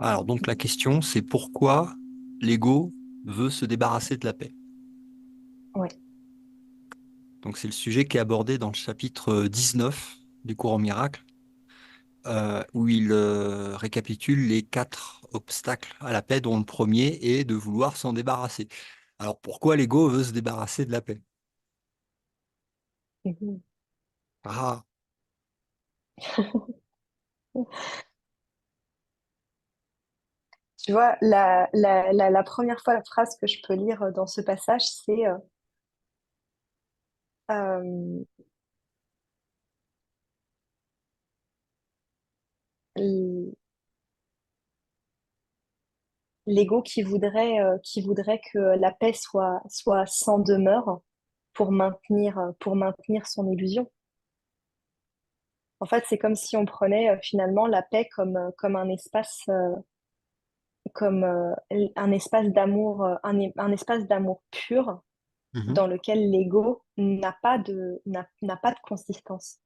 Alors, donc, la question, c'est pourquoi l'ego veut se débarrasser de la paix? Ouais. Donc, c'est le sujet qui est abordé dans le chapitre 19 du cours en miracle, où il récapitule les 4 obstacles à la paix, dont le premier est de vouloir s'en débarrasser. Alors, pourquoi l'ego veut se débarrasser de la paix? Mhm. Ah, Tu vois, la première fois, la phrase que je peux lire dans ce passage, c'est euh, l- l'ego qui voudrait que la paix soit sans demeure pour maintenir son illusion. En fait, c'est comme si on prenait finalement la paix comme un espace d'amour, un espace d'amour pur mhm. dans lequel l'ego n'a pas de consistance.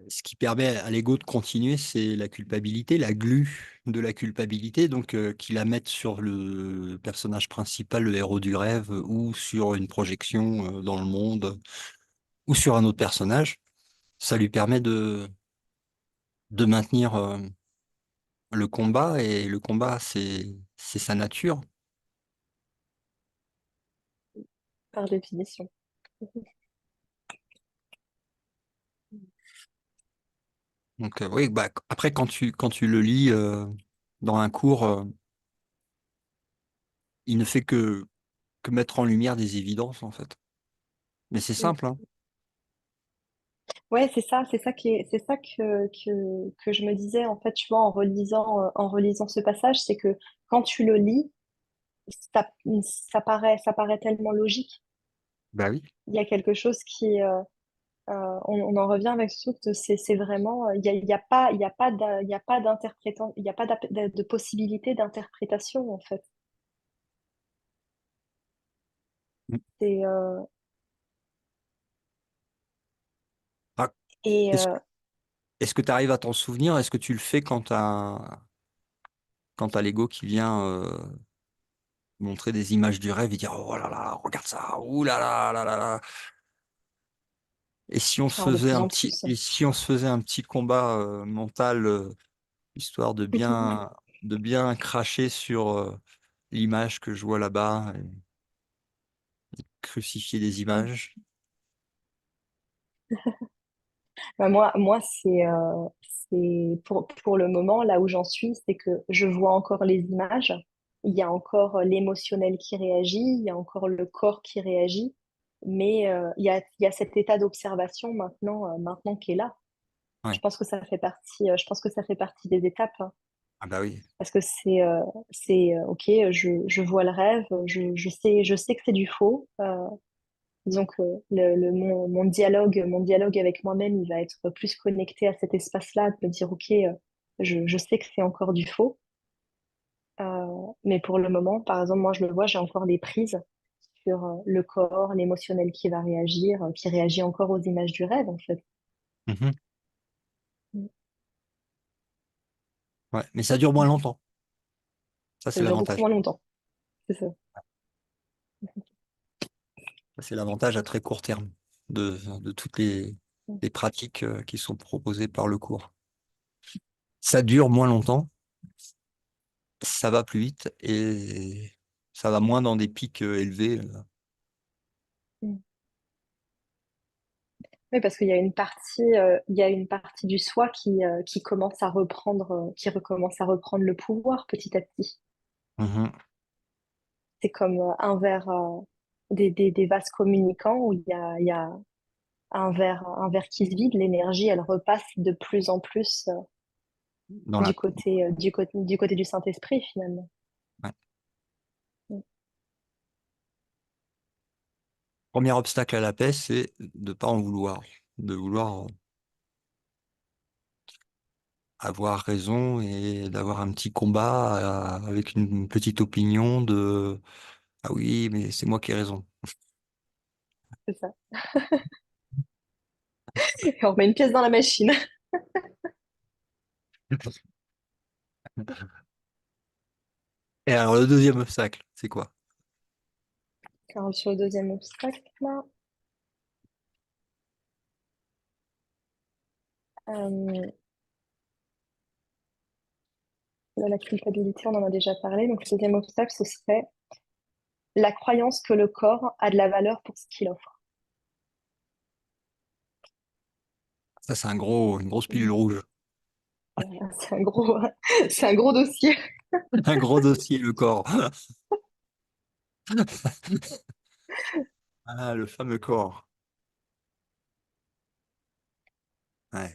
Ce qui permet à l'ego de continuer, c'est la culpabilité, la glu de la culpabilité, donc qu'il la mette sur le personnage principal, le héros du rêve, ou sur une projection dans le monde, ou sur un autre personnage. Ça lui permet de maintenir le combat, et le combat, c'est sa nature. Par définition. Donc oui, bah, après, quand tu le lis dans un cours, il ne fait que mettre en lumière des évidences, en fait. Mais c'est Mm. simple, hein. Ouais, c'est ça que je me disais en fait, tu vois, en relisant ce passage, c'est que quand tu le lis, ça, ça paraît tellement logique. Bah oui. Il y a quelque chose on en revient avec ce truc, c'est vraiment, il y a pas, il y a pas d'interprétation, il y a pas de possibilité d'interprétation en fait. C'est, Ah, et est-ce, est-ce que tu arrives à t'en souvenir? Est-ce que tu le fais quand t'as l'ego qui vient montrer des images du rêve et dire oh là là, regarde ça, ouh là là. Et si on se alors de faisait plus un en petit, plus. et si on se faisait un petit combat mental, histoire de bien cracher sur l'image que je vois là-bas, et crucifier des images. Bah, moi c'est pour le moment, là où j'en suis, c'est que je vois encore les images, il y a encore l'émotionnel qui réagit, il y a encore le corps qui réagit, mais il y a cet état d'observation maintenant qui est là. Je Ouais. pense que ça fait partie, je pense que ça fait partie des étapes, hein. Ah bah oui. Parce que ok, je vois le rêve, je sais que c'est du faux. Disons que mon dialogue avec moi-même, il va être plus connecté à cet espace-là, de me dire, ok, je sais que c'est encore du faux. Mais pour le moment, par exemple, moi, je le vois, j'ai encore des prises sur le corps, l'émotionnel qui va réagir, qui réagit encore aux images du rêve, en fait. Mhm. Mm. Ouais. Mais ça dure moins longtemps. Ça, Ça c'est dure beaucoup l'avantage. moins longtemps, c'est ça. Ça, c'est l'avantage à très court terme de toutes Mm. les pratiques qui sont proposées par le cours. Ça dure moins longtemps, ça va plus vite et ça va moins dans des pics élevés. Mm. Oui, parce qu'il y a il y a une partie du soi qui commence à reprendre, qui recommence à reprendre le pouvoir petit à petit. Mhm. C'est comme des vases communicants où il y a un verre qui se vide, l'énergie, elle repasse de plus en plus Dans la... du côté du Saint-Esprit, finalement. ouais. Mm. Premier obstacle à la paix, c'est de ne pas en vouloir, de vouloir avoir raison et d'avoir un petit combat avec une petite opinion de ah oui, mais c'est moi qui ai raison. C'est ça. Et on remet une pièce dans la machine. Et alors, le deuxième obstacle, c'est quoi? Alors, sur le deuxième obstacle, là, euh, la culpabilité, on en a déjà parlé. Donc, le deuxième obstacle, ce serait la croyance que le corps a de la valeur pour ce qu'il offre. Ça, c'est une grosse pilule Mhm. rouge. C'est un gros, c'est un gros dossier. Un gros dossier, le corps. Ah, le fameux corps. Ouais.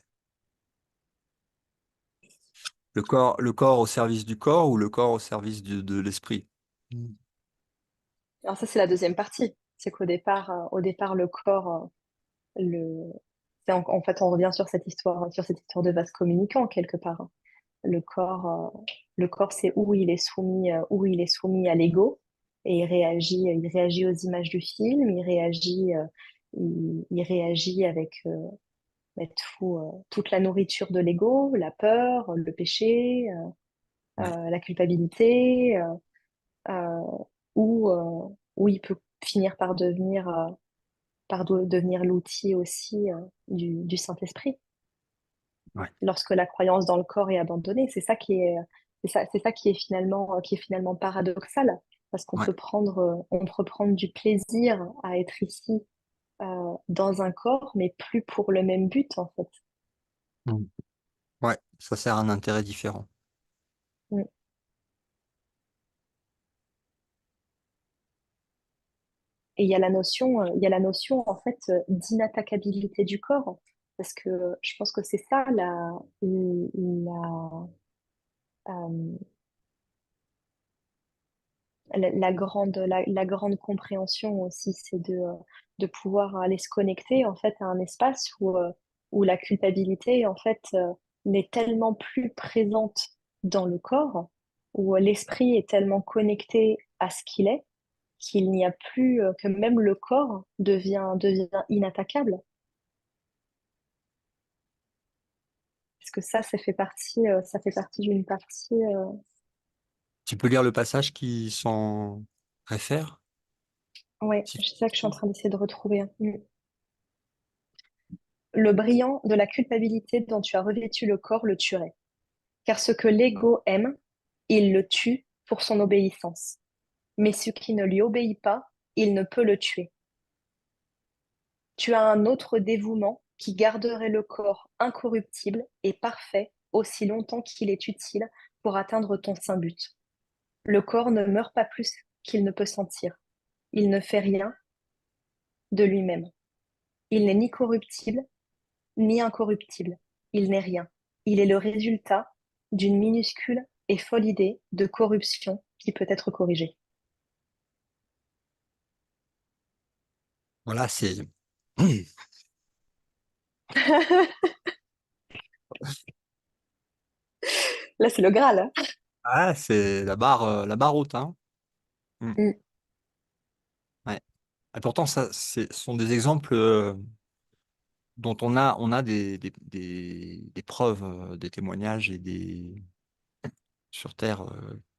Le corps au service du corps ou le corps au service de l'esprit? Mm. Alors ça, c'est la deuxième partie. C'est au départ, le corps, en fait, on revient sur cette histoire de vase communicant quelque part, hein. Le corps, le corps, c'est où il est soumis à l'ego et il réagit aux images du film, il réagit avec toute la nourriture de l'ego, la peur, le péché, Ouais. la culpabilité, euh, où il peut finir par devenir l'outil aussi du Saint-Esprit. Ouais. Lorsque la croyance dans le corps est abandonnée, c'est ça qui est finalement paradoxal, parce Ouais. on peut prendre du plaisir à être ici dans un corps, mais plus pour le même but en fait. Mm. Ouais, ça sert à un intérêt différent. Mm. Et il y a la notion en fait d'inattaquabilité du corps, parce que je pense que c'est ça euh, la grande compréhension aussi, c'est de pouvoir aller se connecter en fait à un espace où la culpabilité en fait n'est tellement plus présente dans le corps, où l'esprit est tellement connecté à ce qu'il est, qu'il n'y a plus, que même le corps devient inattaquable. Parce que ça fait partie d'une partie. Tu peux lire le passage qui s'en réfère? Ouais, Si tu c'est ça que je suis en trouves. train d'essayer de retrouver, hein. Mm. Le brillant de la culpabilité dont tu as revêtu le corps le tuerait. Car ce que l'ego aime, il le tue pour son obéissance. Mais ce qui ne lui obéit pas, il ne peut le tuer. Tu as un autre dévouement qui garderait le corps incorruptible et parfait aussi longtemps qu'il est utile pour atteindre ton saint but. Le corps ne meurt pas plus qu'il ne peut sentir. Il ne fait rien de lui-même. Il n'est ni corruptible, ni incorruptible. Il n'est rien. Il est le résultat d'une minuscule et folle idée de corruption qui peut être corrigée. Voilà, c'est. Là, c'est le Graal, hein. Ah, c'est la barre haute, hein. Mm. Mm, Ouais. Et pourtant, ça, ce sont des exemples dont on a des preuves, des témoignages et sur Terre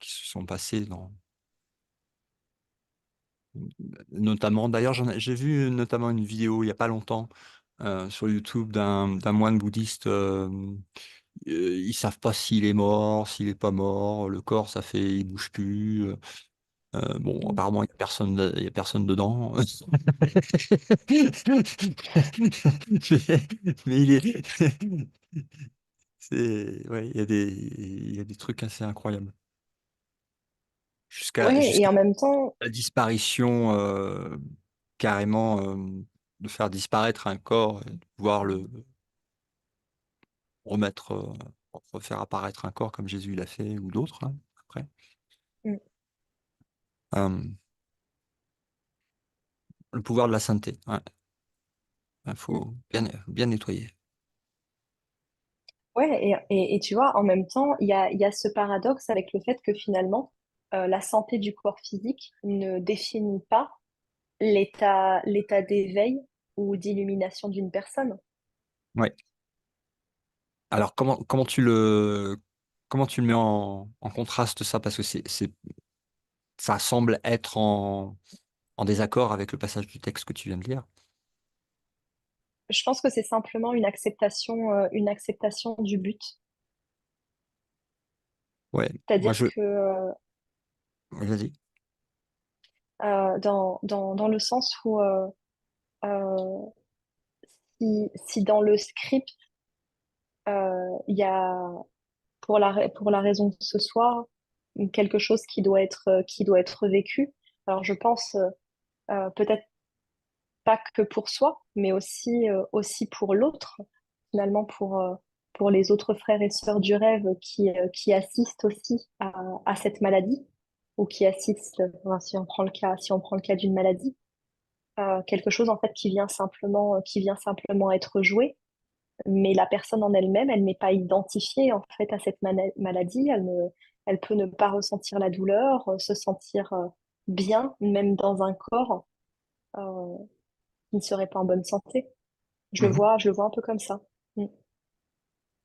qui se sont passés notamment. D'ailleurs, j'ai vu notamment une vidéo il n'y a pas longtemps sur YouTube d'un moine bouddhiste. Ils savent pas s'il est mort, s'il est pas mort. Le corps, ça fait, il bouge plus. Bon, mm. apparemment, il y a personne dedans. Mais il est, ouais, il y a des trucs assez incroyables. Ouais, et Jusqu'à en même temps, la disparition, carrément, de faire disparaître un corps et de pouvoir le remettre, refaire apparaître un corps comme Jésus l'a fait ou d'autres, hein, après. mm, Euh, le pouvoir de la sainteté. Ouais. Il mm. faut bien nettoyer. Ouais, et tu vois, en même temps, il y a ce paradoxe avec le fait que finalement, la santé du corps physique ne définit pas l'état d'éveil ou d'illumination d'une personne. Ouais. Alors, comment tu le comment tu le mets en contraste ça? Parce que ça semble être en désaccord avec le passage du texte que tu viens de lire. Je pense que c'est simplement une acceptation du but. Ouais, moi C'est-à-dire je. que Ouais, vas-y. dans le sens où euh, si dans le script, il y a, pour la raison que ce soit, quelque chose qui doit être vécu, alors je pense peut-être pas que pour soi, mais aussi, aussi pour l'autre, finalement pour les autres frères et sœurs du rêve qui assistent aussi à cette maladie, ou qui assistent, enfin, si on prend le cas d'une maladie, quelque chose en fait qui vient simplement être joué, mais la personne en elle-même, elle n'est pas identifiée en fait à cette maladie, elle peut ne pas ressentir la douleur, se sentir bien, même dans un corps euh, qui ne serait pas en bonne santé. Mhm. Je le vois un peu comme ça. Mm.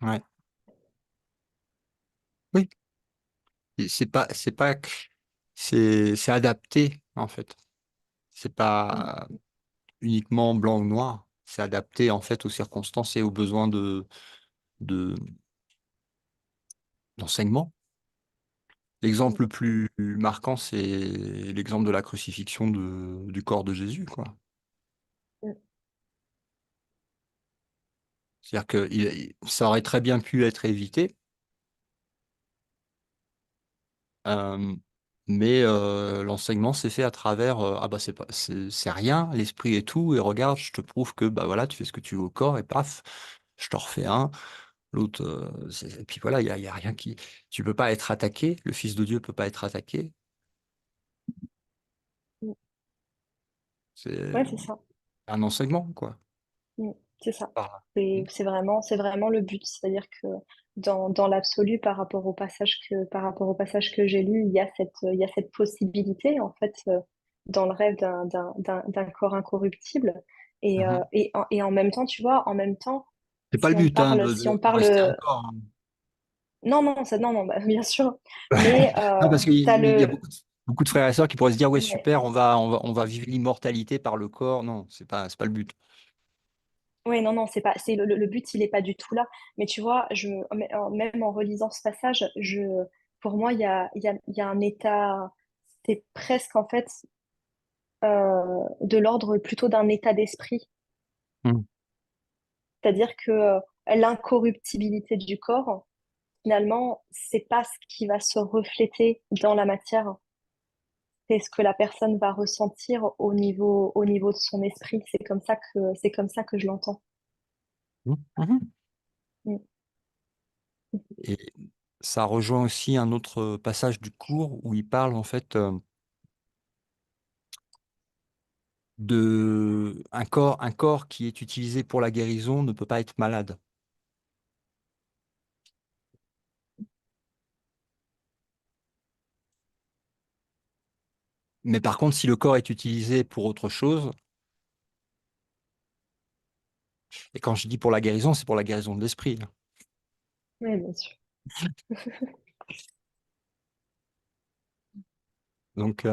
Ouais. Oui. Et c'est adapté en fait. C'est Mm. pas uniquement blanc ou noir. C'est adapté en fait aux circonstances et aux besoins de d'enseignement. Mm. L'exemple le plus marquant, c'est l'exemple de la crucifixion du corps de Jésus, quoi. Mm. C'est-à-dire que ça aurait très bien pu être évité, euh, mais l'enseignement s'est fait à travers ah bah c'est rien, l'esprit est tout, et regarde, je te prouve que bah voilà, tu fais ce que tu veux au corps, et paf, je t'en refais un. L'autre, et puis voilà, il y a rien qui. Tu peux pas être attaqué, le Fils de Dieu peut pas être attaqué. Mm. C'est Ouais, c'est ça. un enseignement, quoi. Mm. C'est ça. Par là. C'est vraiment le but. C'est-à-dire que dans l'absolu, par rapport au passage que j'ai lu, il y a cette possibilité, en fait, dans le rêve d'un corps incorruptible. Mhm. Et en même temps, tu vois, en même temps, C'est pas le but, hein, si on de rester un parle, corps, hein. non, non, bah, bien sûr, mais Non, parce t'as qu'il y a le, beaucoup de frères et sœurs qui pourraient se dire, ouais, ouais, super, on va vivre l'immortalité par le corps. Non, c'est pas le but. ouais, non, non, c'est pas, c'est le but, il est pas du tout là. Mais tu vois, même en relisant ce passage, pour moi, il y a un état, c'est presque en fait de l'ordre plutôt d'un état d'esprit. Mhm. C'est-à-dire que l'incorruptibilité du corps, finalement, c'est pas ce qui va se refléter dans la matière, c'est ce que la personne va ressentir au niveau de son esprit. C'est comme ça que je l'entends. Mhm. Mm. Et ça rejoint aussi un autre passage du cours où il parle en fait de un corps qui est utilisé pour la guérison ne peut pas être malade. Mais par contre, si le corps est utilisé pour autre chose, et quand je dis pour la guérison, c'est pour la guérison de l'esprit, là. Oui, bien sûr. Donc,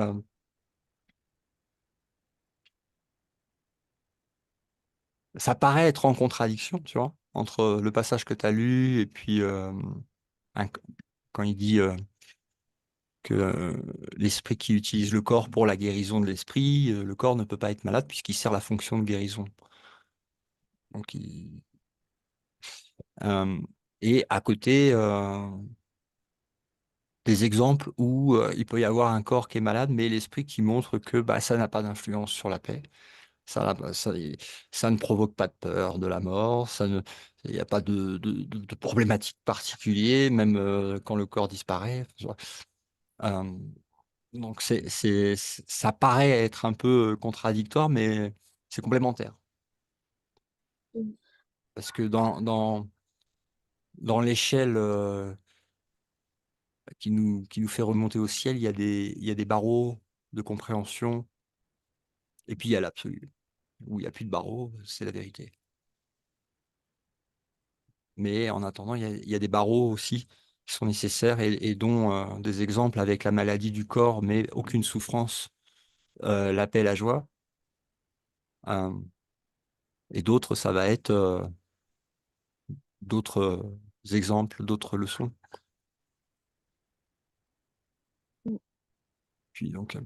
ça paraît être en contradiction, tu vois, entre le passage que tu as lu et puis un- quand il dit que l'esprit qui utilise le corps pour la guérison de l'esprit, le corps ne peut pas être malade puisqu'il sert la fonction de guérison. Donc, euh, et à côté, des exemples où il peut y avoir un corps qui est malade, mais l'esprit qui montre que bah, ça n'a pas d'influence sur la paix. Ça, ça ne provoque pas de peur de la mort, il n'y a pas de problématique particulière, même quand le corps disparaît. Euh, donc ça paraît être un peu contradictoire, mais c'est complémentaire. Mm. Parce que dans l'échelle qui nous fait remonter au ciel, il y a des barreaux de compréhension, et puis il y a l'absolu. Où il n'y a plus de barreaux, c'est la vérité. Mais en attendant, il y a des barreaux aussi qui sont nécessaires et dont des exemples avec la maladie du corps, mais aucune souffrance, la paix, la joie. Euh, et d'autres, ça va être d'autres exemples, d'autres leçons. Puis donc,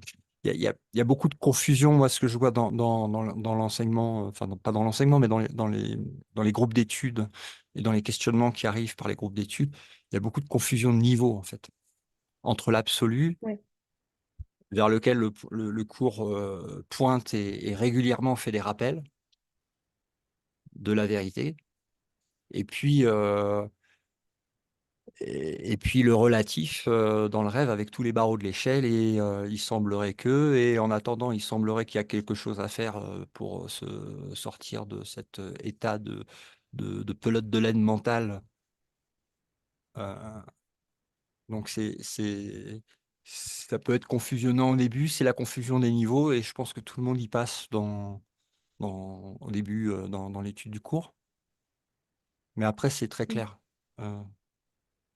il y a beaucoup de confusion, moi, ce que je vois dans l'enseignement, enfin, pas dans l'enseignement, mais dans les groupes d'études et dans les questionnements qui arrivent par les groupes d'études, il y a beaucoup de confusion de niveau, en fait, entre l'absolu, Ouais. vers lequel le cours pointe et régulièrement fait des rappels de la vérité, et puis, et puis le relatif dans le rêve avec tous les barreaux de l'échelle, et il semblerait que, et en attendant, il semblerait qu'il y a quelque chose à faire pour se sortir de cet état de pelote de laine mentale. Euh, donc ça peut être confusionnant au début, c'est la confusion des niveaux, et je pense que tout le monde y passe au début dans l'étude du cours. Mais après, c'est très Mm. clair. euh,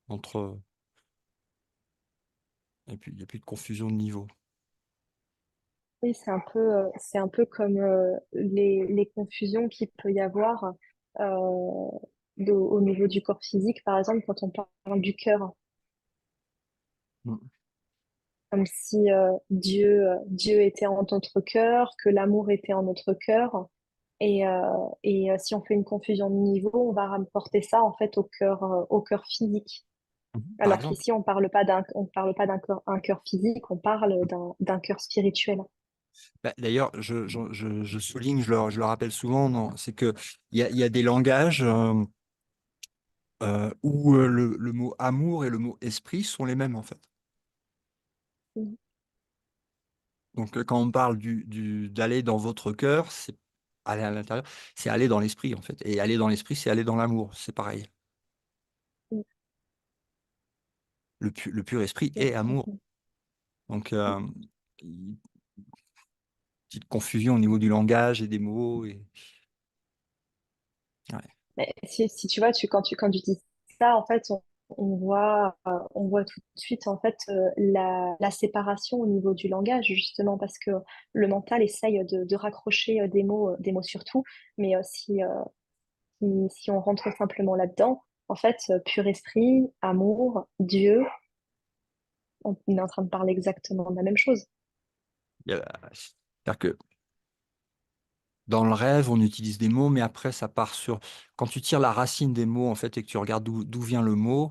entre, et puis, il n'y a plus de confusion de niveau. Oui, c'est un peu comme les confusions qu'il peut y avoir euh, au niveau du corps physique, par exemple, quand on parle du cœur, Mm. comme si Dieu était en notre cœur, que l'amour était en notre cœur. Si on fait une confusion de niveau, on va rapporter ça en fait au cœur physique. Mhm. Par Alors exemple. qu'ici, on parle pas un cœur physique, on parle d'un cœur spirituel. Bah, d'ailleurs, je souligne, je le rappelle souvent, non, c'est que il y a des langages où le mot amour et le mot esprit sont les mêmes, en fait. Mhm. Donc, quand on parle d'aller dans votre cœur, c'est aller à l'intérieur, c'est aller dans l'esprit, en fait. Et aller dans l'esprit, c'est aller dans l'amour, c'est pareil. Le pur esprit est amour. Mhm. Donc, une petite confusion au niveau du langage et des mots. Ouais. Mais si tu vois, quand tu dis ça, en fait, on voit tout de suite en fait la séparation au niveau du langage, justement, parce que le mental essaye de raccrocher des mots sur tout, mais si on rentre simplement là-dedans, en fait, pur esprit, amour, Dieu, on est en train de parler exactement de la même chose. C'est-à-dire que dans le rêve, on utilise des mots, mais après, ça part sur... Quand tu tires la racine des mots, en fait, et que tu regardes d'où vient le mot,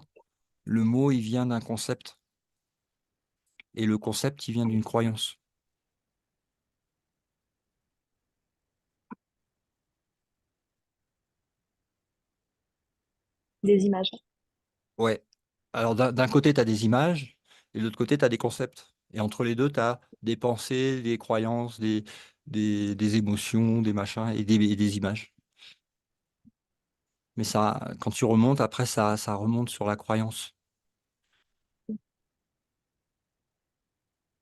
il vient d'un concept. Et le concept, il vient d'une croyance. Des images. Ouais. Alors, d'un côté, tu as des images, et de l'autre côté, tu as des concepts. Et entre les deux, tu as des pensées, des croyances, des émotions, des machins, et des images. Mais ça, quand tu remontes, après, ça remonte sur la croyance.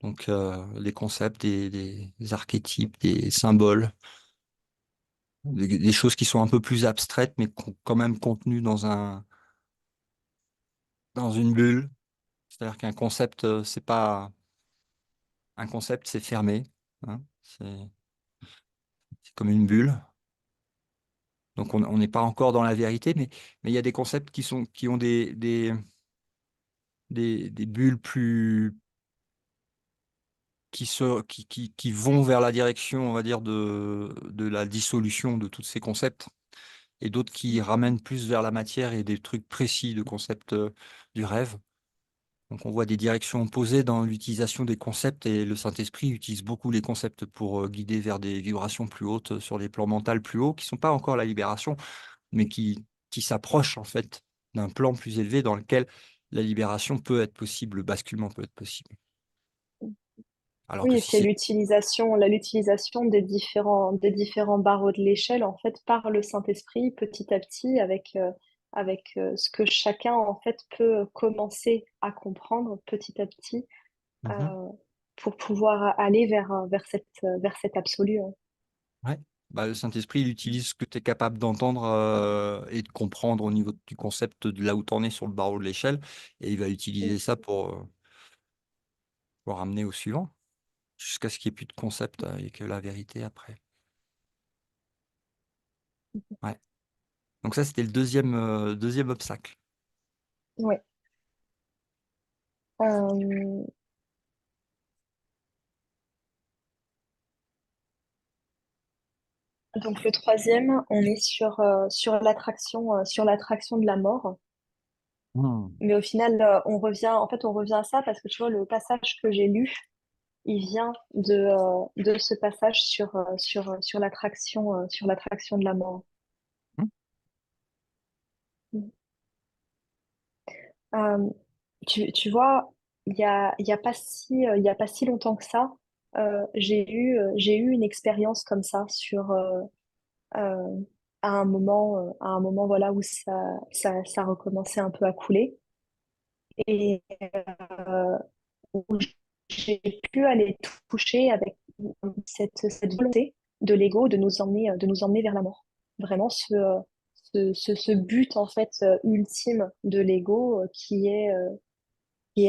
Donc, des concepts, des archétypes, des symboles. Des choses qui sont un peu plus abstraites, mais quand même contenues dans une bulle. C'est-à-dire qu'un concept, c'est pas un concept, c'est fermé, hein. C'est comme une bulle. Donc on n'est pas encore dans la vérité, mais il y a des concepts qui ont des bulles plus qui vont vers la direction, on va dire, de la dissolution de tous ces concepts, et d'autres qui ramènent plus vers la matière et des trucs précis de concepts du rêve. Donc on voit des directions opposées dans l'utilisation des concepts, et le Saint-Esprit utilise beaucoup les concepts pour guider vers des vibrations plus hautes sur les plans mentaux plus hauts, qui ne sont pas encore la libération, mais qui s'approchent en fait d'un plan plus élevé dans lequel la libération peut être possible, le basculement peut être possible. Alors que Oui, si c'est c'est... l'utilisation des différents barreaux de l'échelle, en fait, par le Saint-Esprit, petit à petit, avec ce que chacun, en fait, peut commencer à comprendre petit à petit, Mhm. euh, pour pouvoir aller vers cet absolu, hein. Ouais. Bah, le Saint-Esprit, il utilise ce que tu es capable d'entendre et de comprendre au niveau du concept de là où tu en es sur le barreau de l'échelle. Et il va utiliser ça pour ramener au suivant, jusqu'à ce qu'il n'y ait plus de concept et que la vérité après. Ouais. Donc ça, c'était le deuxième obstacle. Oui. Euh, donc le troisième, on est sur l'attraction de la mort. Hmm. Mais au final, on revient à ça parce que tu vois, le passage que j'ai lu, il vient de ce passage sur l'attraction de la mort. Hmm. Euh, tu vois, il y a pas si longtemps que ça, j'ai eu une expérience comme ça euh, à un moment voilà, où ça recommençait un peu à couler et où j'ai pu aller toucher avec cette volonté de l'ego de nous emmener vers la mort. Vraiment ce but en fait ultime de l'ego qui est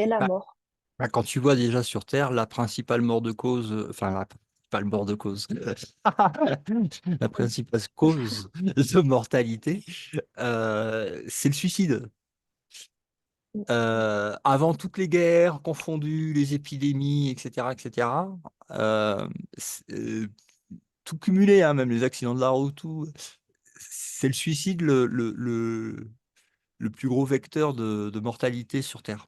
la Bah, mort. bah, quand tu vois déjà sur Terre, la principale mort de cause, enfin la principale mort de cause, la principale cause de mortalité, c'est le suicide. Avant toutes les guerres confondues, les épidémies, etc., etc., euh, c'est- euh, tout cumulé, hein, même les accidents de la route, tout, c'est le suicide le plus gros vecteur de mortalité sur Terre.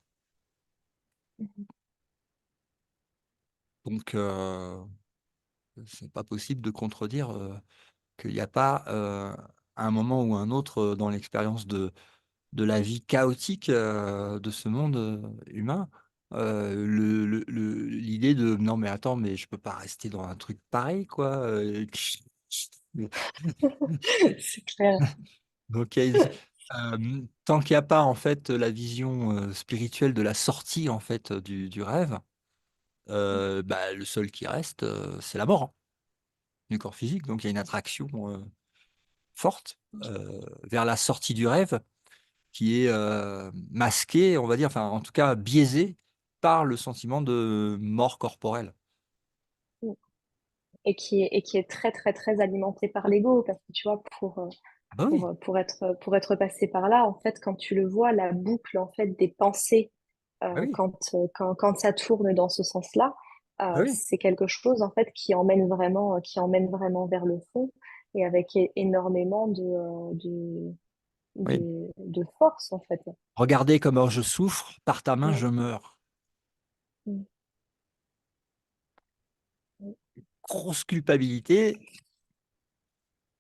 Donc, c'est pas possible de contredire qu'il n'y a pas un moment ou un autre dans l'expérience de la vie chaotique de ce monde humain, l'idée de non mais attends mais je peux pas rester dans un truc pareil quoi. C'est clair. Donc tant qu'il n'y a pas en fait la vision spirituelle de la sortie en fait du rêve, bah, le seul qui reste c'est la mort hein, du corps physique. Donc il y a une attraction forte vers la sortie du rêve qui est masqué, on va dire, enfin en tout cas biaisé par le sentiment de mort corporelle. Et qui est très, très, très alimenté par l'ego. Parce que tu vois, Ah bah oui, pour être passé par là, en fait, quand tu le vois, la boucle, en fait, des pensées, bah oui, quand ça tourne dans ce sens-là, bah oui, c'est quelque chose, en fait, qui emmène vraiment vers le fond et avec énormément oui. de force, en fait. Regardez comment je souffre, par ta main je Mm, meurs. mm, mm, Grosse culpabilité.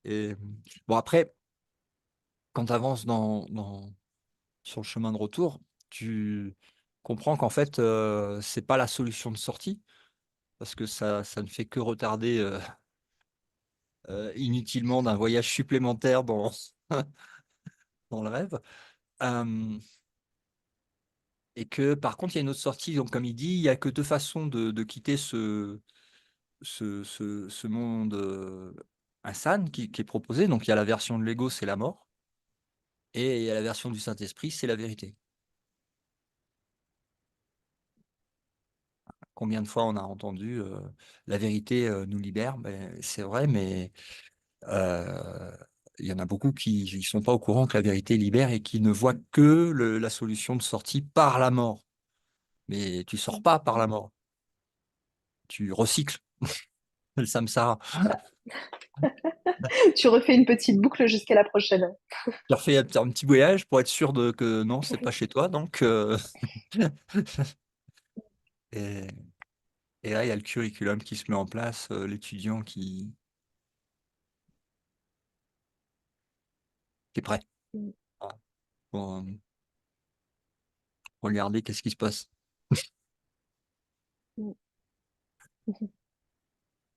Et bon après, quand tu avances sur le chemin de retour, tu comprends qu'en fait, c'est pas la solution de sortie, parce que ça ne fait que retarder inutilement d'un voyage supplémentaire dans le rêve. Euh, Et que par contre, il y a une autre sortie. Donc, comme il dit, il n'y a que deux façons de quitter ce monde insane qui est proposé. Donc, il y a la version de l'ego, c'est la mort. Et il y a la version du Saint-Esprit, c'est la vérité. Combien de fois on a entendu la vérité nous libère? Ben, c'est vrai, mais euh, il y en a beaucoup qui ne sont pas au courant que la vérité libère et qui ne voient que la solution de sortie par la mort. Mais tu sors pas par la mort. Tu recycles le samsara. Tu refais une petite boucle jusqu'à la prochaine. J'ai refait un petit voyage pour être sûr que non, c'est pas chez toi. Donc, et, et là, il y a le curriculum qui se met en place, l'étudiant qui est prêt Mm, hein, pour regarder qu'est-ce qui se passe. mm.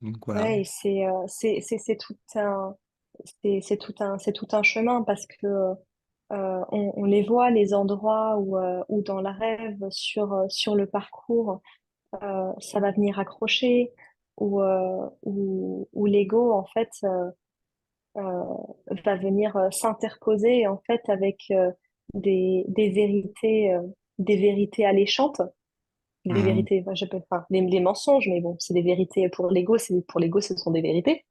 Donc voilà. Ouais, et c'est tout c'est tout un chemin parce que on les voit les endroits où dans le rêve sur le parcours ça va venir accrocher où l'ego, en fait, euh, va venir s'interposer, en fait, avec des vérités alléchantes, des Mhm. vérités, enfin, enfin, des mensonges, mais bon, c'est des vérités pour l'ego, pour l'ego, ce sont des vérités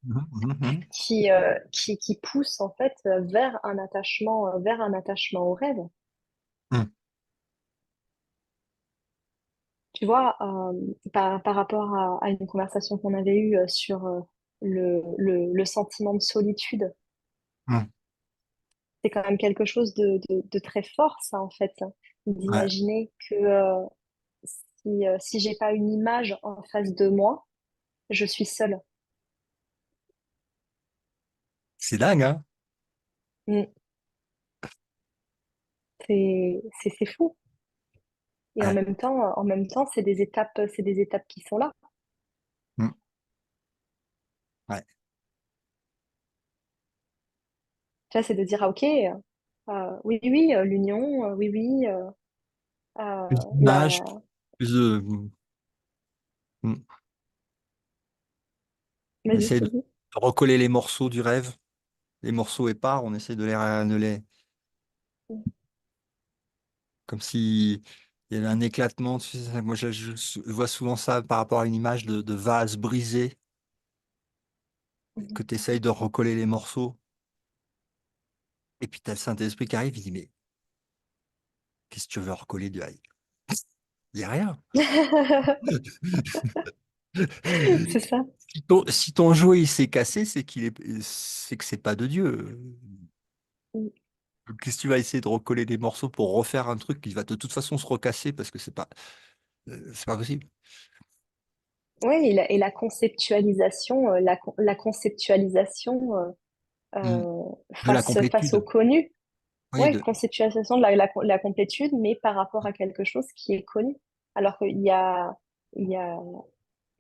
Mhm. Mhm. qui poussent, en fait, vers un attachement au rêve. Mhm. Tu vois, par rapport à une conversation qu'on avait eue sur le sentiment de solitude, Mhm. c'est quand même quelque chose de très fort, ça, en fait, hein, Ouais, d'imaginer que si j'ai pas une image en face de moi, je suis seule. c'est dingue, hein? Mm. C'est fou. Et Ouais. en même temps, c'est des étapes qui sont là. Mhm. Ouais. Tu vois, c'est de dire, ah, ok, oui, oui, l'union, oui, oui, Plus d'image, la... plus de... Mhm. On Vas-y, essaie de vas-y. recoller les morceaux du rêve, les morceaux épars, on essaie comme si il y avait un éclatement. Tu sais, moi, je vois souvent ça par rapport à une image de vase brisé, Mhm. que tu essayes de recoller les morceaux. Et puis, tu as le Saint-Esprit qui arrive, il dit, mais qu'est-ce que tu veux recoller du high? Il n'y a rien. C'est ça. Si ton jouet il s'est cassé, c'est que c'est pas de Dieu. Qu'est-ce que tu vas essayer de recoller des morceaux pour refaire un truc qui va de toute façon se recasser parce que c'est pas possible. Oui, et la conceptualisation, la conceptualisation Mm. euh, De la face au complétude. connu. Oui, Ouais, conceptualisation de la complétude, mais par rapport à quelque chose qui est connu. Alors il y a,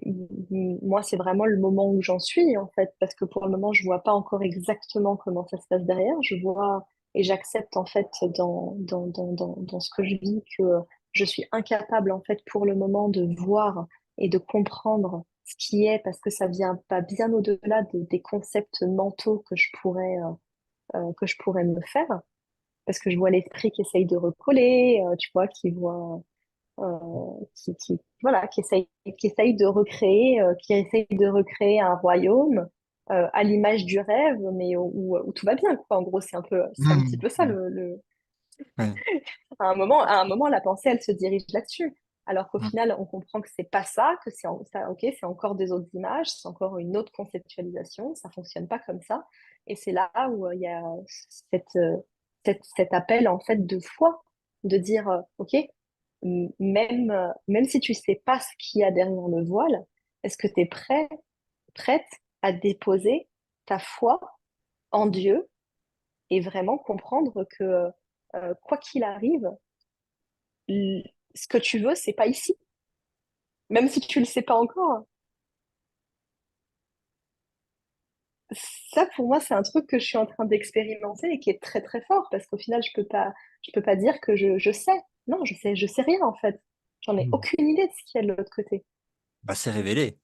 moi, c'est vraiment le moment où j'en suis, en fait, parce que pour le moment, je vois pas encore exactement comment ça se passe derrière. Je vois et j'accepte, en fait, dans ce que je vis, que je suis incapable, en fait, pour le moment, de voir et de comprendre ce qui est, parce que ça vient pas bien au-delà des concepts mentaux que je pourrais me faire, parce que je vois l'esprit qui essaye de recoller, tu vois, voilà, qui essaye qui essaye de recréer un royaume à l'image du rêve, mais où tout va bien, quoi. En gros, c'est un petit Mm. peu ça Mm. Ouais. à un moment, la pensée, elle se dirige là-dessus. Alors qu'au Mm. final, on comprend que c'est pas ça, que ok, c'est encore des autres images, c'est encore une autre conceptualisation, ça fonctionne pas comme ça. Et c'est là où il y a cette, euh, cet appel en fait de foi, de dire, ok, même si tu sais pas ce qu'il y a derrière le voile, est-ce que tu es prête à déposer ta foi en Dieu et vraiment comprendre que quoi qu'il arrive, ce que tu veux, c'est pas ici, même si tu le sais pas encore. Ça, pour moi, c'est un truc que je suis en train d'expérimenter et qui est très très fort parce qu'au final, je peux pas dire que je sais. Non, je sais rien en fait. J'en ai Mm. aucune idée de ce qu'il y a de l'autre côté. Bah, c'est révélé.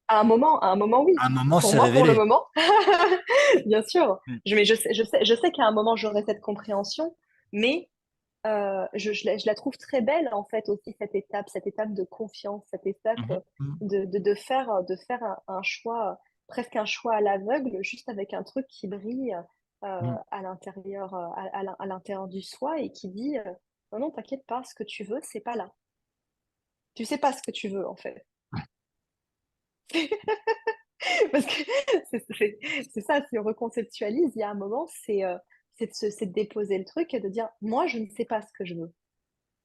À un moment, oui. À un moment, Pour c'est moi, pour le révélé. moment, bien sûr. Mm. Mais je sais qu'à un moment, j'aurai cette compréhension, mais je la trouve très belle, en fait, aussi, cette étape de confiance, cette étape Mhm. Mm. de faire un choix, presque un choix à l'aveugle, juste avec un truc qui brille Mm. à l'intérieur, à l'intérieur du soi et qui dit, non, non, t'inquiète pas, ce que tu veux, c'est pas là. Tu sais pas ce que tu veux, en fait. Parce que c'est ça, si on reconceptualise, il y a un moment, c'est de déposer le truc et de dire, moi, je ne sais pas ce que je veux.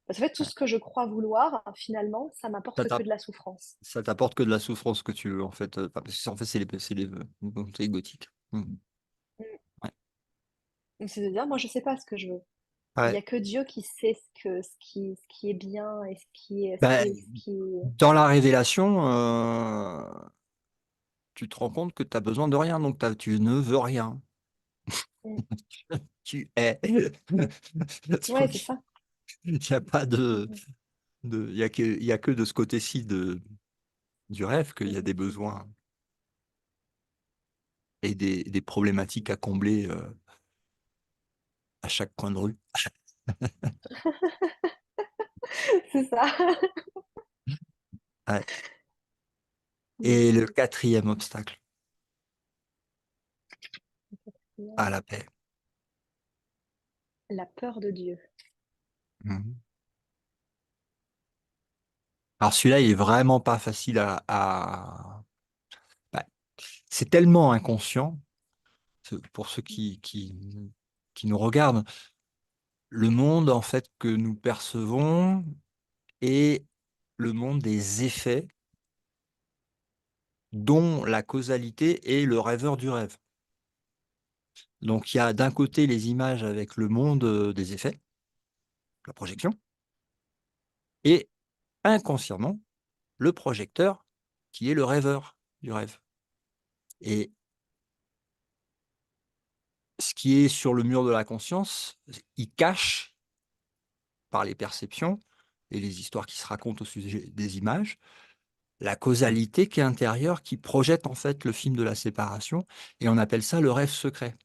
Parce qu'en fait, tout Ouais. ce que je crois vouloir, finalement, ça Ça m'apporte que t'app- de la souffrance. ça t'apporte que de la souffrance que tu veux, en fait. Enfin, parce que, en fait, c'est les vœux. C'est égotique. Mm. Mm. Ouais. Donc, c'est de dire, moi, je sais pas ce que je veux. Il y Ouais. a que Dieu qui sait ce qui est bien et Ben, ce qui est... dans la révélation, tu te rends compte que tu as besoin de rien, donc tu ne veux rien. Mm. Tu es. Ouais, c'est Donc, ça. il n'y a pas Mm. il y a que de ce côté-ci du rêve qu'il y a Mhm. des besoins et des problématiques à combler à chaque coin de rue. C'est ça. Ouais. Mm. Et le quatrième obstacle à Quatrième, la paix. la peur de Dieu. Mhm. Alors celui-là, il est vraiment pas facile bah, c'est tellement inconscient pour ceux qui nous regardent. Le monde, en fait, que nous percevons est le monde des effets dont la causalité est le rêveur du rêve. Donc il y a d'un côté les images avec le monde des effets, la projection, et inconsciemment le projecteur qui est le rêveur du rêve. Et ce qui est sur le mur de la conscience, il cache par les perceptions et les histoires qui se racontent au sujet des images, la causalité qui est intérieure, qui projette en fait le film de la séparation, et on appelle ça le rêve secret.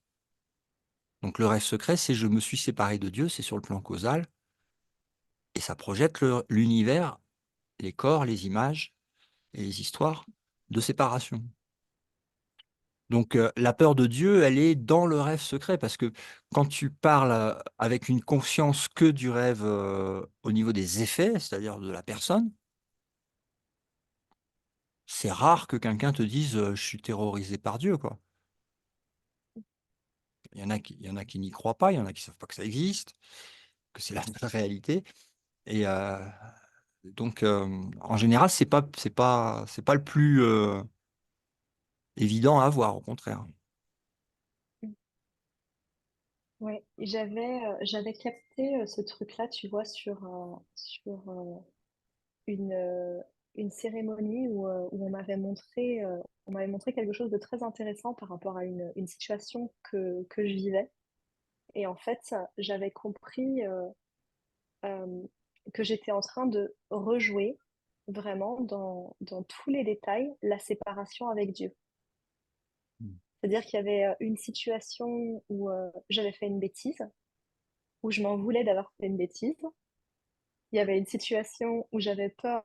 Donc le rêve secret, c'est je me suis séparé de Dieu, c'est sur le plan causal, et ça projette l'univers, les corps, les images et les histoires de séparation. Donc la peur de Dieu, elle est dans le rêve secret, parce que quand tu parles avec une conscience que du rêve au niveau des effets, c'est-à-dire de la personne, c'est rare que quelqu'un te dise je suis terrorisé par Dieu, quoi. Il y en a qui n'y croient pas, il y en a qui ne savent pas que ça existe, que c'est la réalité. Et donc, en général, c'est pas le plus évident à avoir, au contraire. Ouais, et j'avais capté ce truc-là, tu vois, sur une cérémonie où on m'avait montré quelque chose de très intéressant par rapport à une situation que je vivais. Et en fait, j'avais compris euh, que j'étais en train de rejouer vraiment dans tous les détails la séparation avec Dieu. Mm. C'est-à-dire qu'il y avait une situation où j'avais fait une bêtise, où je m'en voulais d'avoir fait une bêtise. Il y avait une situation où j'avais peur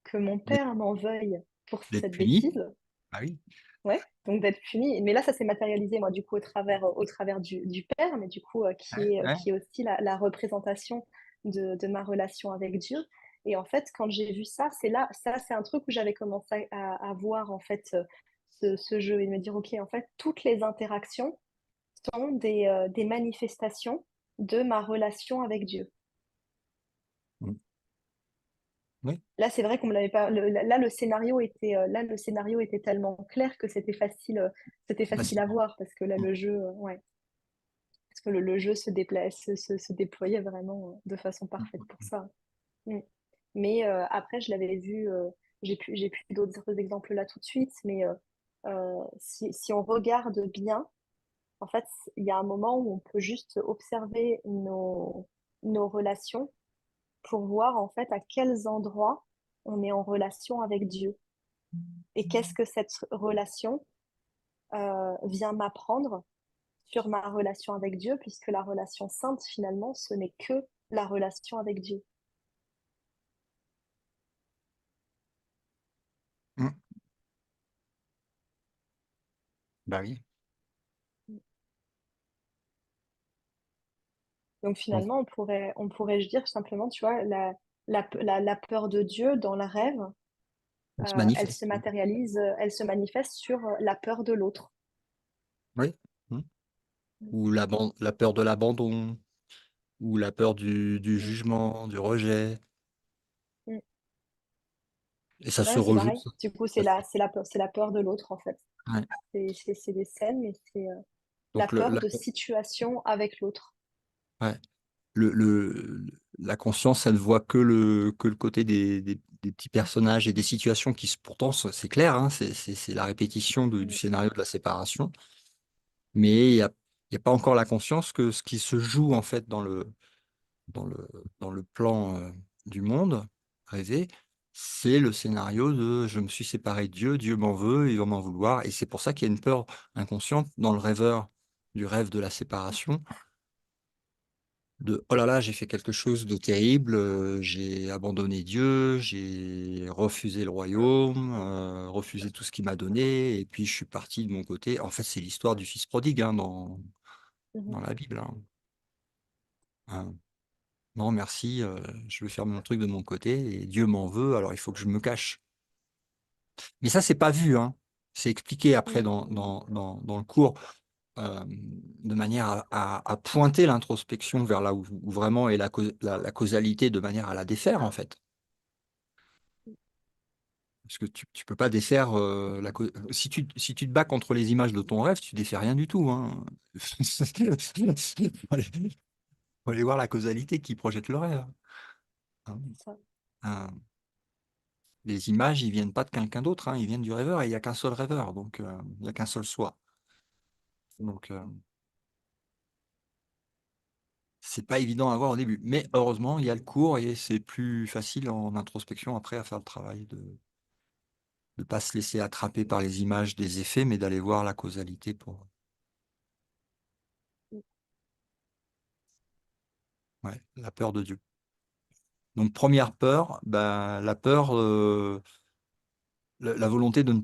que mon D'être père m'en veuille pour d'être cette puni. bêtise. Ah oui. Ouais, donc d'être puni. Mais là, ça s'est matérialisé, moi, du coup, au travers du père, mais du coup, Ouais, ouais. qui est aussi la représentation de ma relation avec Dieu. Et en fait, quand j'ai vu ça, ça, c'est un truc où j'avais commencé à voir, en fait, ce jeu et de me dire, OK, en fait, toutes les interactions sont des manifestations de ma relation avec Dieu. Mm. Oui. Là, c'est vrai qu'on me l'avait pas. Là, le scénario était tellement clair que c'était facile à Facilement. voir parce que là, Mm. ouais, parce que le jeu se déplace, se déployait vraiment de façon parfaite pour ça. Mm. Mais après, je l'avais vu. J'ai plus d'autres exemples là tout de suite, mais si on regarde bien, en fait, il y a un moment où on peut juste observer nos relations pour voir en fait à quels endroits on est en relation avec Dieu et qu'est-ce que cette relation vient m'apprendre sur ma relation avec Dieu, puisque la relation sainte, finalement, ce n'est que la relation avec Dieu. Mm. Bah oui. Donc Donc, finalement, on pourrait dire simplement, tu vois, la peur de Dieu dans le rêve, on se manifeste. elle se manifeste sur la peur de l'autre. Oui. Mm. Ou la peur de l'abandon, ou la peur du Mm. jugement, du rejet. Mm. Et ça se Ouais, c'est rejoue. pareil. Du coup, Ça se- c'est la peur de l'autre, en fait. ouais. C'est des scènes, mais c'est la Donc, peur de situation avec l'autre. ouais. La conscience, elle ne voit que le côté des petits personnages et des situations qui, pourtant, c'est clair, hein, c'est la répétition du Mm. scénario de la séparation. Mais il y a pas encore la conscience que ce qui se joue, en fait, dans le, dans le plan du monde rêvé, C'est le scénario de je me suis séparé de Dieu, Dieu m'en veut, il va m'en vouloir. Et c'est pour ça qu'il y a une peur inconsciente dans le rêveur du rêve de la séparation, de oh là là, j'ai fait quelque chose de terrible, j'ai abandonné Dieu, j'ai refusé le royaume, refusé tout ce qu'il m'a donné, et puis je suis parti de mon côté. En fait, c'est l'histoire du fils prodigue hein, Mhm. dans la Bible. Hein. Non, merci, je vais faire mon truc de mon côté, et Dieu m'en veut, alors il faut que je me cache. Mais ça, c'est pas vu, hein. C'est expliqué après Mhm. dans le cours de manière à pointer l'introspection vers là où vraiment est la causalité de manière à la défaire, en fait. Parce que tu peux pas défaire si tu te bats contre les images de ton rêve, tu défais rien du tout, hein. Faut aller voir la causalité qui projette le rêve. Hein. C'est ça. Hein. Les images, ils viennent pas de quelqu'un d'autre, hein, ils viennent du rêveur et il n'y a qu'un seul rêveur, donc il n'y a qu'un seul soi. Donc, c'est pas évident à voir au début. Mais heureusement, il y a le cours et c'est plus facile en introspection après à faire le travail de ne pas se laisser attraper par les images des effets, mais d'aller voir la causalité pour ouais, la peur de Dieu. Donc, première peur, ben, la peur, la volonté de,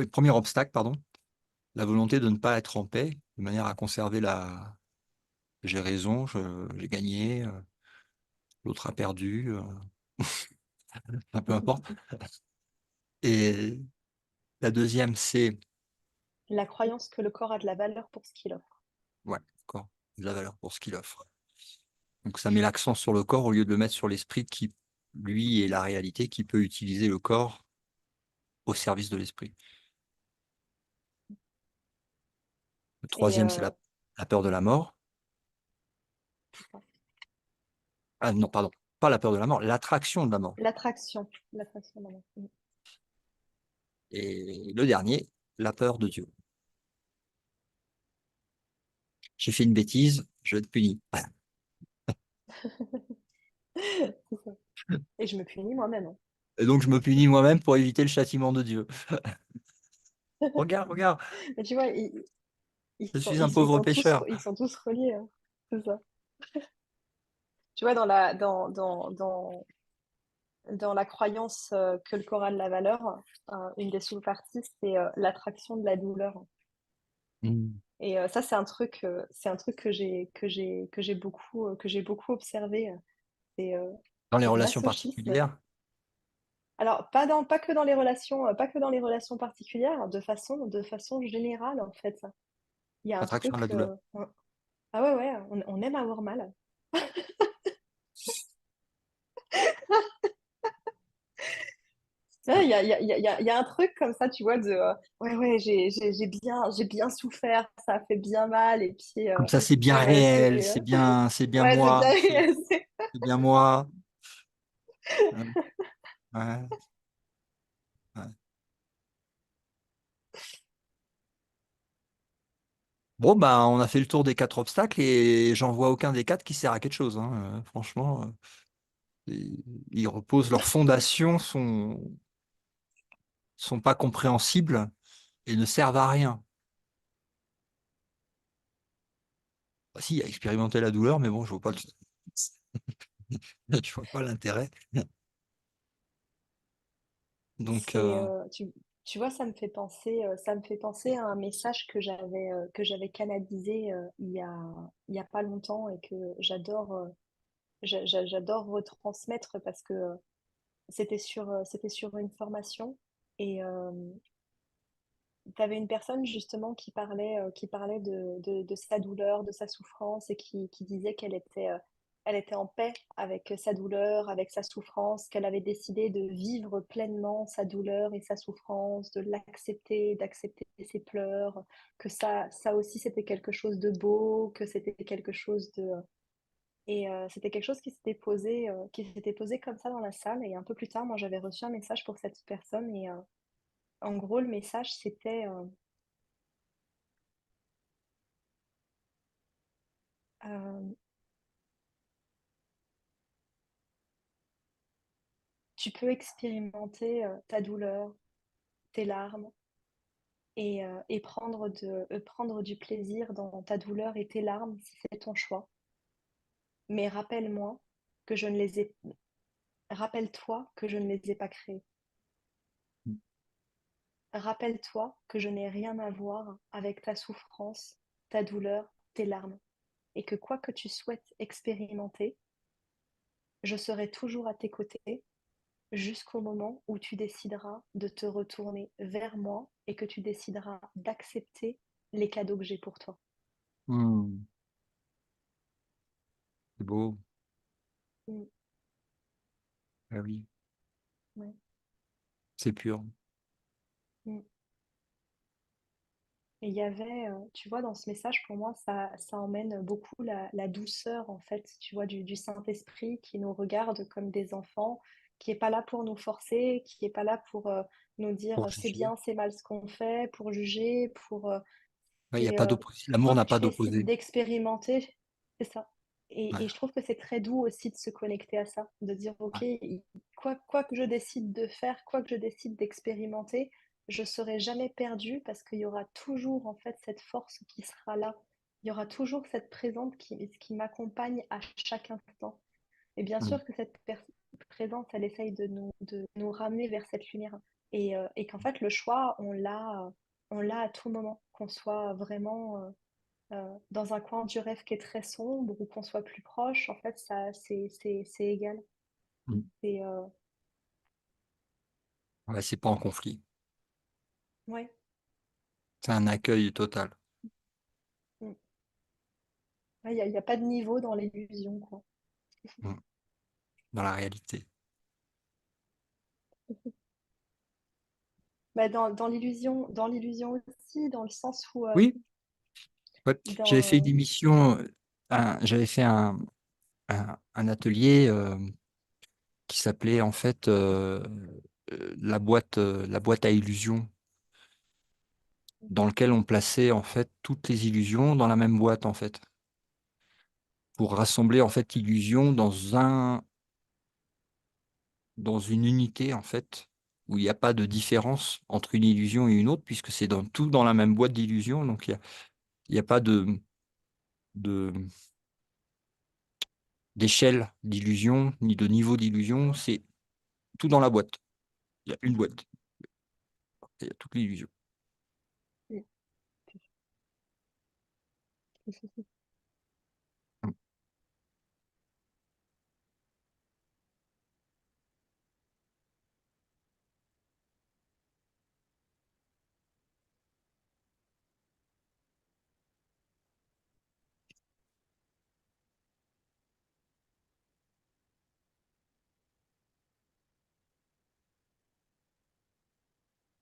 premier obstacle, pardon, la volonté de ne pas être en paix, de manière à conserver la j'ai raison, j'ai gagné, l'autre a perdu, enfin, peu importe. Et la deuxième, c'est La croyance que le corps a de la valeur pour ce qu'il offre. ouais, d'accord, de la valeur pour ce qu'il offre. Donc ça met l'accent sur le corps au lieu de le mettre sur l'esprit qui, lui, est la réalité, qui peut utiliser le corps au service de l'esprit. Le Et troisième, c'est la peur de la mort. Ah non, pardon, pas la peur de la mort, l'attraction de la mort. l'attraction d'un enfant. Et le dernier, la peur de Dieu. J'ai fait une bêtise, je vais être puni. Voilà. C'est ça. Et je me punis moi-même, hein. Et donc je me punis moi-même pour éviter le châtiment de Dieu. Regarde, regarde, Mais tu vois, je suis un pauvre pécheur. ils sont tous reliés, hein. C'est ça. Tu vois, dans la croyance que le corps a de la valeur, une des sous-parties, c'est l'attraction de la douleur. Hmm. Et ça, c'est un truc que j'ai beaucoup observé. C'est Dans les c'est le relations masochisme. particulières, Alors, pas que dans les relations, pas que dans les relations particulières, de façon générale, en fait. Il y a un attraction à la truc. douleur. Ah ouais, ouais, on aime avoir mal. Ouais, il y a un truc comme ça, tu vois, de ouais, ouais, j'ai bien souffert, ça a fait bien mal, et puis Comme ça, c'est bien ouais, réel, c'est bien ouais, c'est moi, bien, c'est bien moi. Ouais, ouais, ouais. Bon, bah, on a fait le tour des quatre obstacles et j'en vois aucun des quatre qui sert à quelque chose, hein. Franchement, ils ils reposent, leurs fondations sont pas compréhensibles et ne servent à rien. Bah, si, à expérimenter la douleur, mais bon, je vois pas je vois pas l'intérêt. Donc, c'est tu vois, ça me fait penser à un message que j'avais canalisé il y a pas longtemps et que j'adore retransmettre parce que c'était sur une formation et tu avais une personne justement qui parlait de sa douleur, de sa souffrance et qui disait elle était en paix avec sa douleur, avec sa souffrance, qu'elle avait décidé de vivre pleinement sa douleur et sa souffrance, de l'accepter, d'accepter ses pleurs, que ça aussi c'était quelque chose de beau, que c'était quelque chose de... Et c'était quelque chose qui s'était posé comme ça dans la salle. Et un peu plus tard, moi, j'avais reçu un message pour cette personne. Et en gros, le message, c'était euh, tu peux expérimenter ta douleur, tes larmes et prendre du plaisir dans ta douleur et tes larmes si c'est ton choix. Mais que je ne les ai, rappelle-toi que je ne les ai pas créés. Rappelle-toi que je n'ai rien à voir avec ta souffrance, ta douleur, tes larmes, et que quoi que tu souhaites expérimenter, je serai toujours à tes côtés jusqu'au moment où tu décideras de te retourner vers moi et que tu décideras d'accepter les cadeaux que j'ai pour toi. Hmm, c'est beau. Mm, Ah oui, ouais, c'est pur. mm. Et il y avait, tu vois, dans ce message, pour moi, ça emmène beaucoup la douceur, en fait, tu vois, du Saint-Esprit qui nous regarde comme des enfants, qui est pas là pour nous forcer, qui est pas là pour nous dire Pour c'est juger. bien, c'est mal ce qu'on fait, pour juger, pour Ouais, il y a c'est pas d'opposé. L'amour quoi n'a que pas tu décides d'opposé. d'expérimenter, c'est ça. Ouais, Et je trouve que c'est très doux aussi de se connecter à ça, de dire ouais. ok, quoi que je décide de faire, quoi que je décide d'expérimenter, je serai jamais perdue parce qu'il y aura toujours en fait cette force qui sera là. Il y aura toujours cette présence qui m'accompagne à chaque instant. Et bien Hmm, sûr que cette présence, elle essaye de nous ramener vers cette lumière. Et qu'en fait, le choix, on l'a à tout moment, qu'on soit vraiment dans un coin du rêve qui est très sombre ou qu'on soit plus proche, en fait, c'est égal. hmm. C'est, Ouais, c'est pas en conflit. ouais. C'est un accueil total. Mm. Ouais, il y a pas de niveau dans l'illusion, quoi. Hmm, dans la réalité. Bah, dans l'illusion aussi, dans le sens où Oui, ouais. J'avais fait une dans, émission, j'avais fait un atelier qui s'appelait en fait la boîte à illusions, dans lequel on plaçait en fait toutes les illusions dans la même boîte en fait, pour rassembler en fait illusions dans une unité en fait, où il n'y a pas de différence entre une illusion et une autre, puisque c'est tout dans la même boîte d'illusions, donc il y a pas de d'échelle d'illusion, ni de niveau d'illusion, c'est tout dans la boîte. Il y a une boîte, il y a toute l'illusion.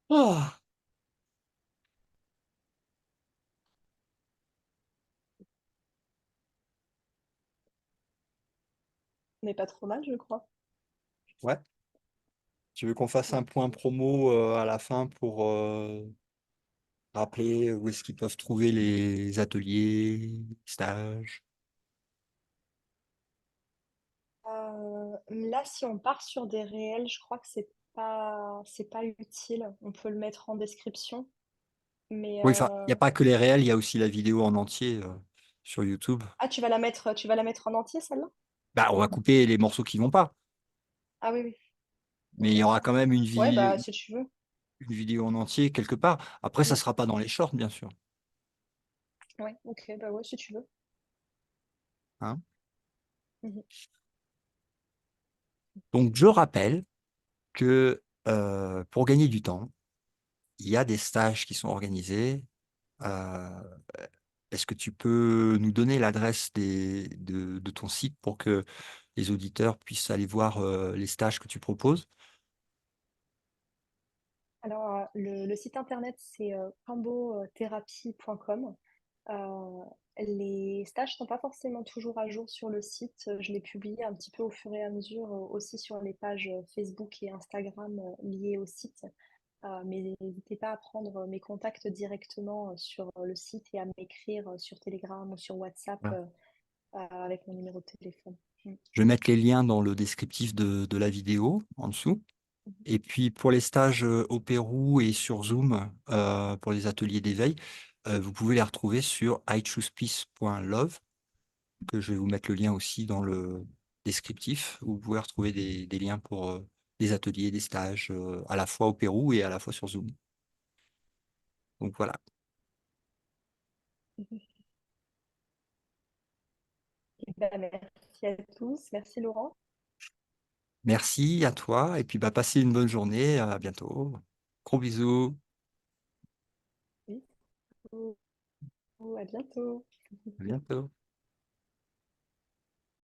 Ah, on n'est pas trop mal, je crois. ouais. Tu veux qu'on fasse un point promo à la fin pour rappeler où est-ce qu'ils peuvent trouver les ateliers, stages? Là, si on part sur des réels, je crois que c'est pas utile. On peut le mettre en description, mais Oui, enfin, il n'y a pas que les réels, il y a aussi la vidéo en entier sur YouTube. ah, tu vas la mettre en entier, celle-là? Bah, on va couper les morceaux qui vont pas, Ah oui, oui, mais il ok. y aura quand même Ouais, bah si tu veux. une vidéo en entier quelque part. Après, ça Mm. sera pas dans les shorts, bien sûr, Ouais, ok, bah ouais, si tu veux. hein. Mhm. Donc, je rappelle que pour gagner du temps, il y a des stages qui sont organisés. Euh, Est-ce que tu peux nous donner l'adresse de ton site pour que les auditeurs puissent aller voir les stages que tu proposes? Alors, le site internet, c'est cambothérapie.com. Les stages sont pas forcément toujours à jour sur le site. Je les publie un petit peu au fur et à mesure aussi sur les pages Facebook et Instagram liées au site. Mais n'hésitez pas à prendre mes contacts directement sur le site et à m'écrire sur Telegram ou sur WhatsApp Voilà. avec mon numéro de téléphone. Mm. Je vais mettre les liens dans le descriptif de la vidéo en dessous. Et puis pour les stages au Pérou et sur Zoom, pour les ateliers d'éveil, vous pouvez les retrouver sur ichoosepeace.love, que je vais vous mettre le lien aussi dans le descriptif, où vous pouvez retrouver des liens pour des ateliers, des stages, à la fois au Pérou et à la fois sur Zoom. Donc voilà. Eh ben, merci à tous. Merci Laurent. Merci à toi, et puis bah, passez une bonne journée, à bientôt. Gros bisous, Oui. À bientôt. à bientôt.